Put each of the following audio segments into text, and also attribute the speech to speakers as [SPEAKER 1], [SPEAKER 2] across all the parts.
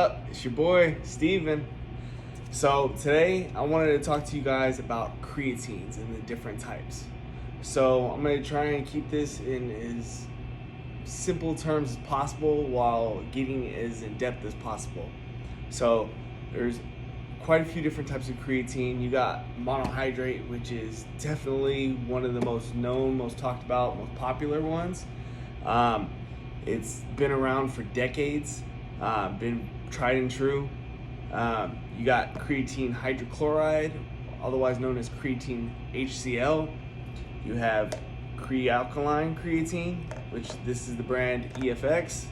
[SPEAKER 1] It's your boy, Steven. So today I wanted to talk to you guys about creatines and the different types. So I'm going to try and keep this in as simple terms as possible while getting as in depth as possible. So there's quite a few different types of creatine. You got monohydrate, which is definitely one of the most known, most talked about, most popular ones. It's been around for decades, been tried and true. You got creatine hydrochloride, otherwise known as creatine HCl. You have alkaline creatine, which this is the brand EFX.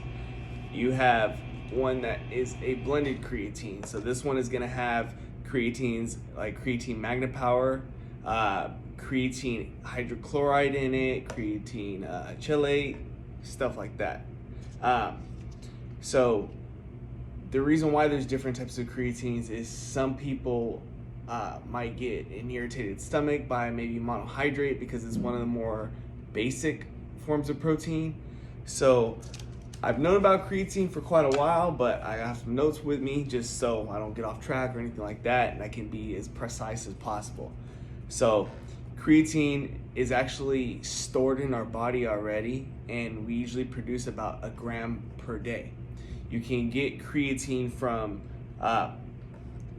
[SPEAKER 1] You have one that is a blended creatine. So this one is going to have creatines like creatine magna-power, creatine hydrochloride in it, creatine chelate, stuff like that. So the reason why there's different types of creatines is some people might get an irritated stomach by maybe monohydrate because it's one of the more basic forms of protein. So I've known about creatine for quite a while, but I have some notes with me just so I don't get off track or anything like that, and I can be as precise as possible. So creatine is actually stored in our body already, and we usually produce about a gram per day. You can get creatine from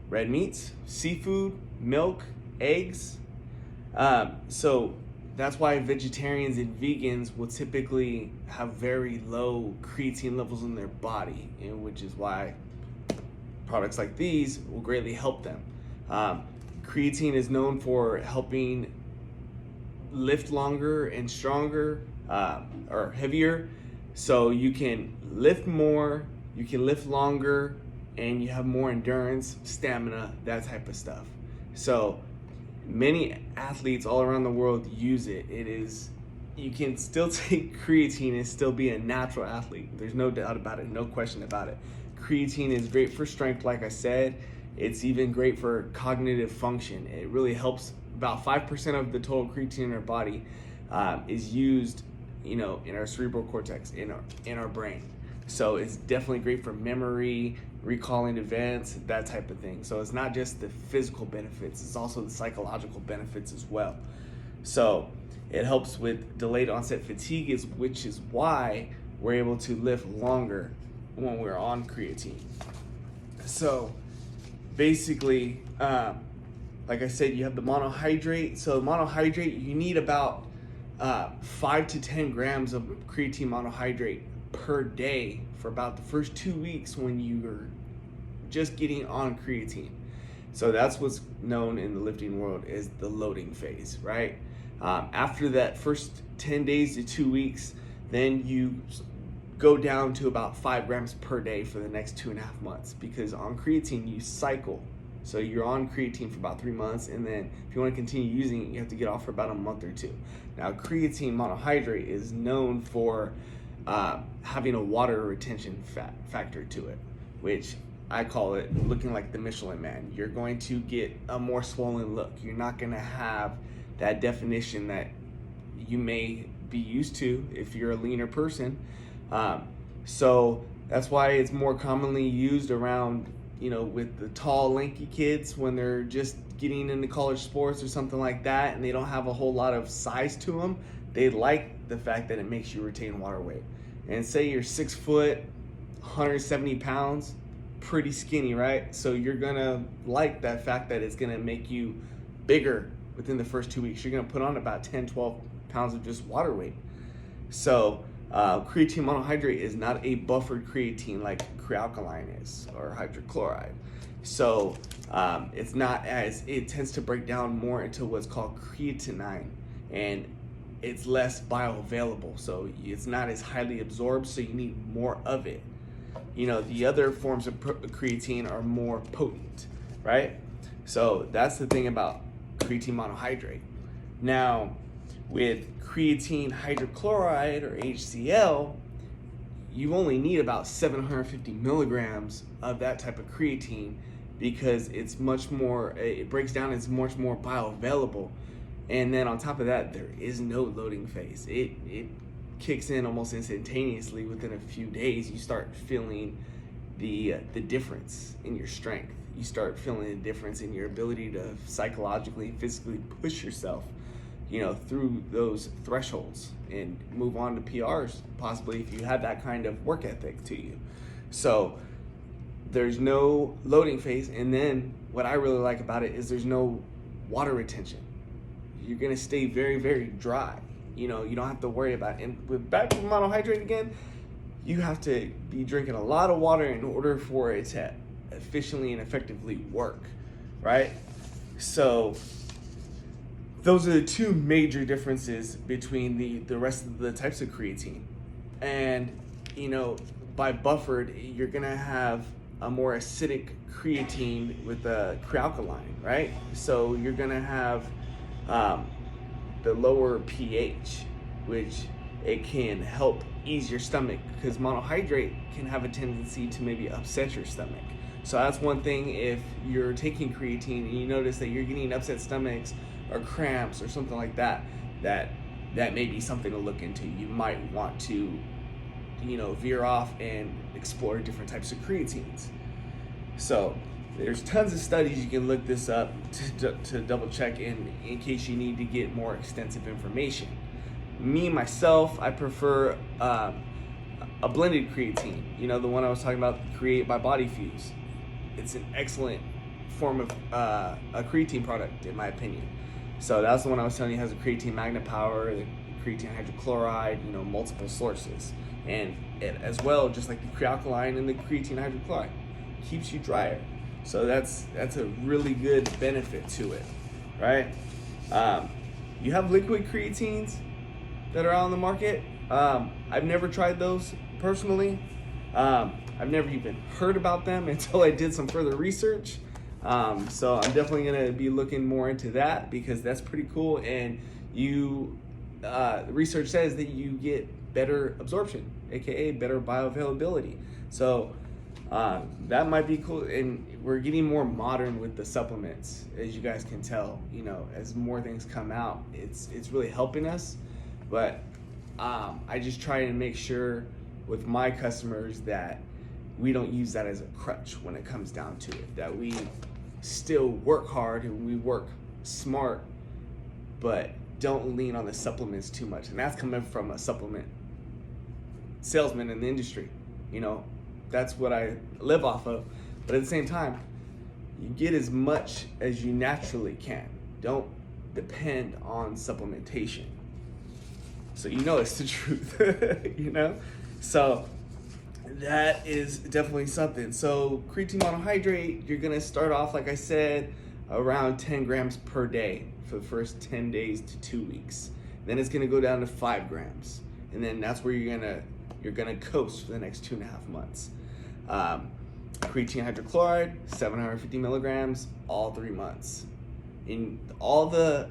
[SPEAKER 1] red meats, seafood, milk, eggs. So that's why vegetarians and vegans will typically have very low creatine levels in their body, and which is why products like these will greatly help them. Creatine is known for helping lift longer and stronger, or heavier. So you can lift more, you can lift longer, and you have more endurance, stamina, that type of stuff. So many athletes all around the world use it. You can still take creatine and still be a natural athlete. There's no doubt about it, no question about it. Creatine is great for strength, like I said. It's even great for cognitive function. It really helps. About 5% of the total creatine in our body is used, in our cerebral cortex, in our brain. So it's definitely great for memory, recalling events, that type of thing. So it's not just the physical benefits, it's also the psychological benefits as well. So it helps with delayed onset fatigue, which is why we're able to lift longer when we're on creatine. So basically, like I said, you have the monohydrate. So monohydrate, you need about 5 to 10 grams of creatine monohydrate per day for about the first 2 weeks when you're just getting on creatine. So that's what's known in the lifting world as the loading phase, right? After that first 10 days to 2 weeks, then you go down to about 5 grams per day for the next 2.5 months, because on creatine you cycle. So you're on creatine for about 3 months, and then if you want to continue using it, you have to get off for about a month or two. Now, creatine monohydrate is known for having a water retention factor to it, which I call it looking like the Michelin Man. You're going to get a more swollen look. You're not going to have that definition that you may be used to if you're a leaner person. So that's why it's more commonly used around, with the tall, lanky kids when they're just getting into college sports or something like that, and they don't have a whole lot of size to them. They like the fact that it makes you retain water weight. And say you're 6 foot, 170 pounds, pretty skinny, right? So you're gonna like that fact that it's gonna make you bigger within the first 2 weeks. You're gonna put on about 10, 12 pounds of just water weight. So creatine monohydrate is not a buffered creatine like crealkaline is, or hydrochloride. So it tends to break down more into what's called creatinine, and it's less bioavailable, so it's not as highly absorbed, so you need more of it. The other forms of creatine are more potent, right? So that's the thing about creatine monohydrate. Now, with creatine hydrochloride, or HCl, you only need about 750 milligrams of that type of creatine, because it breaks down, it's much more bioavailable. And then on top of that, there is no loading phase. It kicks in almost instantaneously. Within a few days, you start feeling the difference in your strength. You start feeling the difference in your ability to psychologically and physically push yourself, through those thresholds and move on to PRs, possibly, if you have that kind of work ethic to you. So there's no loading phase. And then what I really like about it is there's no water retention. You're gonna stay very, very dry. You don't have to worry about it. And back to monohydrate again, you have to be drinking a lot of water in order for it to efficiently and effectively work, right? So those are the two major differences between the rest of the types of creatine. And, by buffered, you're gonna have a more acidic creatine with a crealkaline, right? So you're gonna have the lower pH, which it can help ease your stomach, because monohydrate can have a tendency to maybe upset your stomach. So that's one thing. If you're taking creatine and you notice that you're getting upset stomachs or cramps or something like that, that may be something to look into. You might want to, veer off and explore different types of creatines. So there's tons of studies. You can look this up to double check in case you need to get more extensive information. Myself, I prefer a blended creatine. The one I was talking about, Create by Body Fuse. It's an excellent form of a creatine product, in my opinion. So that's the one I was telling you, has a creatine magnet power, the creatine hydrochloride, multiple sources. And it, as well, just like the crealkaline and the creatine hydrochloride, keeps you drier. So that's a really good benefit to it, right? You have liquid creatines that are out on the market. I've never tried those personally. I've never even heard about them until I did some further research. So I'm definitely gonna be looking more into that, because that's pretty cool. And the research says that you get better absorption, aka better bioavailability. So that might be cool. And we're getting more modern with the supplements, as you guys can tell. As more things come out, it's really helping us. But I just try to make sure with my customers that we don't use that as a crutch when it comes down to it, that we still work hard and we work smart, but don't lean on the supplements too much. And that's coming from a supplement salesman in the industry. That's what I live off of. But at the same time, you get as much as you naturally can. Don't depend on supplementation. So it's the truth, So that is definitely something. So creatine monohydrate, you're gonna start off, like I said, around 10 grams per day for the first 10 days to 2 weeks. Then it's gonna go down to 5 grams. And then that's where you're gonna coast for the next 2.5 months. Creatine hydrochloride, 750 milligrams, all 3 months. And all the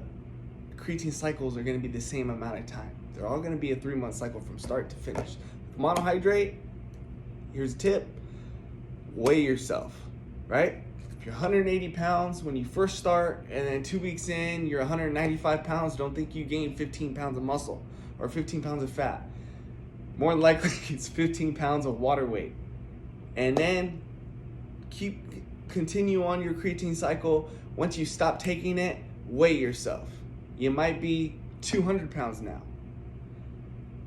[SPEAKER 1] creatine cycles are gonna be the same amount of time. They're all gonna be a 3-month cycle from start to finish. Monohydrate, here's a tip: weigh yourself, right? If you're 180 pounds when you first start, and then 2 weeks in, you're 195 pounds, don't think you gained 15 pounds of muscle or 15 pounds of fat. More than likely, it's 15 pounds of water weight. And then continue on your creatine cycle. Once you stop taking it, weigh yourself. You might be 200 pounds now.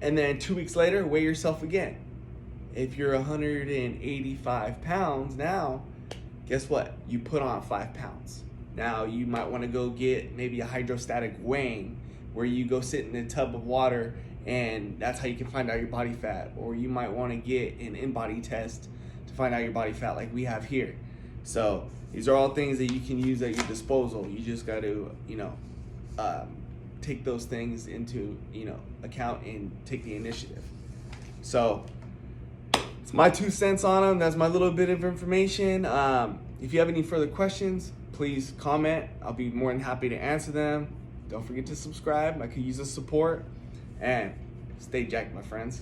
[SPEAKER 1] And then 2 weeks later, weigh yourself again. If you're 185 pounds now, guess what? You put on 5 pounds. Now you might want to go get maybe a hydrostatic weighing, where you go sit in a tub of water, and that's how you can find out your body fat. Or you might want to get an in-body test to find out your body fat, like we have here. So these are all things that you can use at your disposal. You just got to, take those things into, account and take the initiative. So it's my 2 cents on them. That's my little bit of information. If you have any further questions, please comment. I'll be more than happy to answer them. Don't forget to subscribe. I could use the support. And stay jacked, my friends.